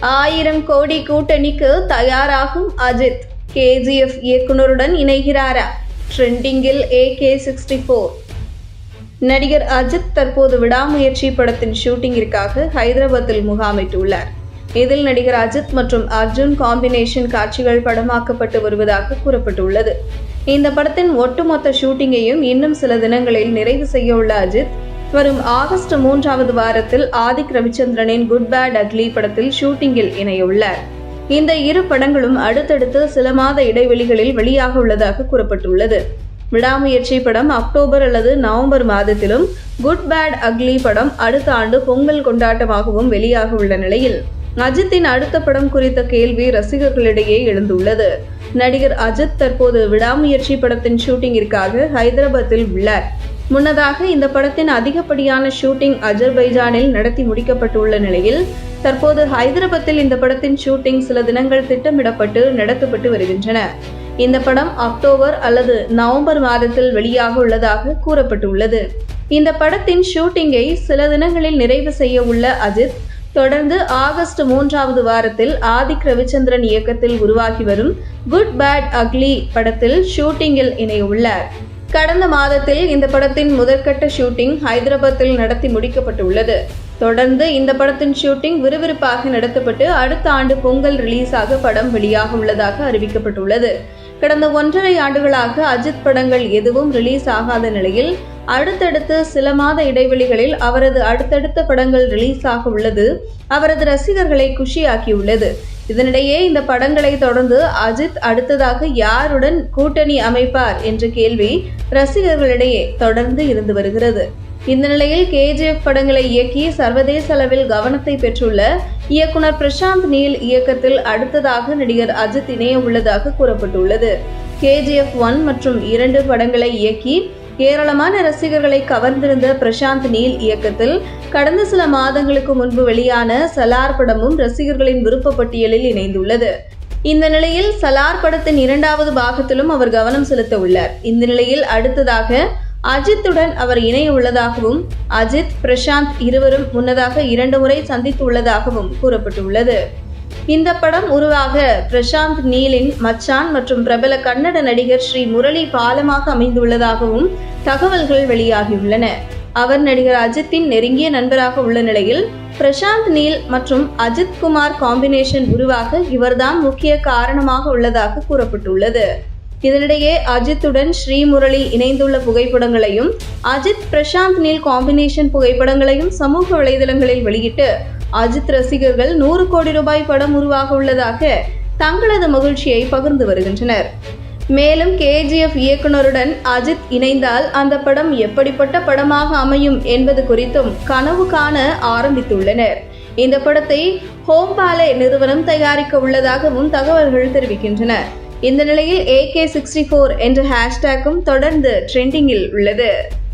1000 கோடி கூட்டணிக்கு தயாராகும் அஜித். கேஜிஎஃப் இயக்குனருடன் இணைகிறாரா? ட்ரெண்டிங்கில் AK64. நடிகர் அஜித் தற்போது விடாமுயற்சி படத்தின் ஷூட்டிங்கிற்காக ஹைதராபாத்தில் முகாமிட்டுள்ளார். இதில் நடிகர் அஜித் மற்றும் அர்ஜுன் காம்பினேஷன் காட்சிகள் படமாக்கப்பட்டு வருவதாக கூறப்பட்டுள்ளது. இந்த படத்தின் ஒட்டுமொத்த ஷூட்டிங்கையும் இன்னும் சில தினங்களில் நிறைவு செய்ய உள்ள அஜித் வரும் ஆகஸ்ட் 3வது வாரத்தில் ஆதிக் ரவிச்சந்திரனின் குட் பேட் அக்லி படத்தில் ஷூட்டிங்கில் இணையவுள்ளார். இந்த இரு படங்களும் அடுத்தடுத்து சில மாத இடைவெளிகளில் வெளியாக உள்ளதாக கூறப்பட்டுள்ளது. விடாமுயற்சி படம் அக்டோபர் அல்லது நவம்பர் மாதத்திலும், குட் பேட் அக்லி படம் அடுத்த ஆண்டு பொங்கல் கொண்டாட்டமாகவும் வெளியாக உள்ள நிலையில் அஜித்தின் அடுத்த படம் குறித்த கேள்வி ரசிகர்களிடையே எழுந்துள்ளது. நடிகர் அஜித் தற்போது விடாமுயற்சி படத்தின் ஷூட்டிங்கிற்காக ஹைதராபாத்தில் உள்ளார். முன்னதாக இந்த படத்தின் அதிகப்படியான ஷூட்டிங் அஜர்பைஜானில் நடத்தி முடிக்கப்பட்டுள்ள நிலையில் தற்போது ஹைதராபாத்தில் இந்த படத்தின் ஷூட்டிங் சில தினங்கள் திட்டமிடப்பட்டு நடத்தப்பட்டு வருகின்றன. இந்த படம் அக்டோபர் அல்லது நவம்பர் மாதத்தில் வெளியாக உள்ளதாக கூறப்பட்டுள்ளது. இந்த படத்தின் ஷூட்டிங்கை சில தினங்களில் நிறைவு செய்ய உள்ள அஜித் தொடர்ந்து ஆகஸ்ட் 3வது வாரத்தில் ஆதிக் ரவிச்சந்திரன் இயக்கத்தில் உருவாகி வரும் குட் பேட் அக்லி படத்தில் ஷூட்டிங்கில் இணையவுள்ளார். கடந்த மாதத்தில் இந்த படத்தின் முதற்கட்ட ஷூட்டிங் ஹைதராபாத்தில் நடத்தி முடிக்கப்பட்டுள்ளது. தொடர்ந்து இந்த படத்தின் ஷூட்டிங் விறுவிறுப்பாக நடத்தப்பட்டு அடுத்த ஆண்டு பொங்கல் ரிலீஸாக படம் வெளியாக உள்ளதாக அறிவிக்கப்பட்டுள்ளது. கடந்த 1.5 ஆண்டுகளாக அஜித் படங்கள் எதுவும் ரிலீஸ் ஆகாத நிலையில் அடுத்தடுத்து சில மாத இடைவெளிகளில் அவரது அடுத்தடுத்த படங்கள் ரிலீஸ் ஆக உள்ளது அவரது ரசிகர்களை குஷியாக்கியுள்ளது. இதனிடையே இந்த படங்களை தொடர்ந்து அஜித் அடுத்ததாக யாருடன் கூட்டணி அமைப்பார் என்ற கேள்வி ரசிகர்களிடையே தொடர்ந்து இருந்து வருகிறது. இந்த நிலையில் KGF படங்களை இயக்கி சர்வதேச அளவில் கவனத்தை பெற்றுள்ள இயக்குனர் பிரசாந்த் நீல் இயக்கத்தில் அடுத்ததாக நடிகர் அஜித் இணைய உள்ளதாக கூறப்பட்டுள்ளது. KGF 1 மற்றும் 2 படங்களை இயக்கி ஏராளமான ரசிகர்களை கவர்ந்திருந்த பிரசாந்த் நீல் இயக்கத்தில் கடந்த சில மாதங்களுக்கு முன்பு வெளியான சலார் படமும் ரசிகர்களின் விருப்ப பட்டியலில் இணைந்துள்ளது. இந்த நிலையில் சலார் படத்தின் 2வது பாகத்திலும் அவர் கவனம் செலுத்த உள்ளார். இந்த நிலையில் அடுத்ததாக அஜித்துடன் அவர் இணைய உள்ளதாகவும் அஜித் பிரசாந்த் இருவரும் முன்னதாக 2 முறை சந்தித்துள்ளதாகவும் கூறப்பட்டுள்ளது. இந்த படம் உருவாக பிரசாந்த் நீலின் மச்சான் மற்றும் பிரபல கன்னட நடிகர் ஸ்ரீ முரளி பாலமாக அமைந்துள்ளதாகவும் தகவல்கள் வெளியாகியுள்ளன. அவர் நடிகர் அஜித்தின் நெருங்கிய நண்பராக உள்ள நிலையில் பிரசாந்த் நீல் மற்றும் அஜித் குமார் காம்பினேஷன் உருவாக இவர்தான் முக்கிய காரணமாக உள்ளதாக கூறப்பட்டுள்ளது. இதனிடையே அஜித்துடன் ஸ்ரீமுரளி இணைந்துள்ள புகைப்படங்களையும் அஜித் பிரசாந்த் நீல் காம்பினேஷன் புகைப்படங்களையும் சமூக வலைதளங்களில் வெளியிட்டு அஜித் ரசிகர்கள் 100 கோடி ரூபாய் படம் உருவாக உள்ளதாக தங்களது மகிழ்ச்சியை பகிர்ந்து வருகின்றனர். மேலும் KGF இயக்குனருடன் அஜித் இணைந்தால் அந்த படம் எப்படிப்பட்ட படமாக அமையும் என்பது குறித்தும் கனவு காண ஆரம்பித்துள்ளனர். இந்த படத்தை ஹோம்பாலே நிறுவனம் தயாரிக்க உள்ளதாகவும் தகவல்கள் தெரிவிக்கின்றன. இந்த நிலையில் AK64 என்ற ஹேஷ்டேக்கும் தொடர்ந்து ட்ரெண்டிங்கில் உள்ளது.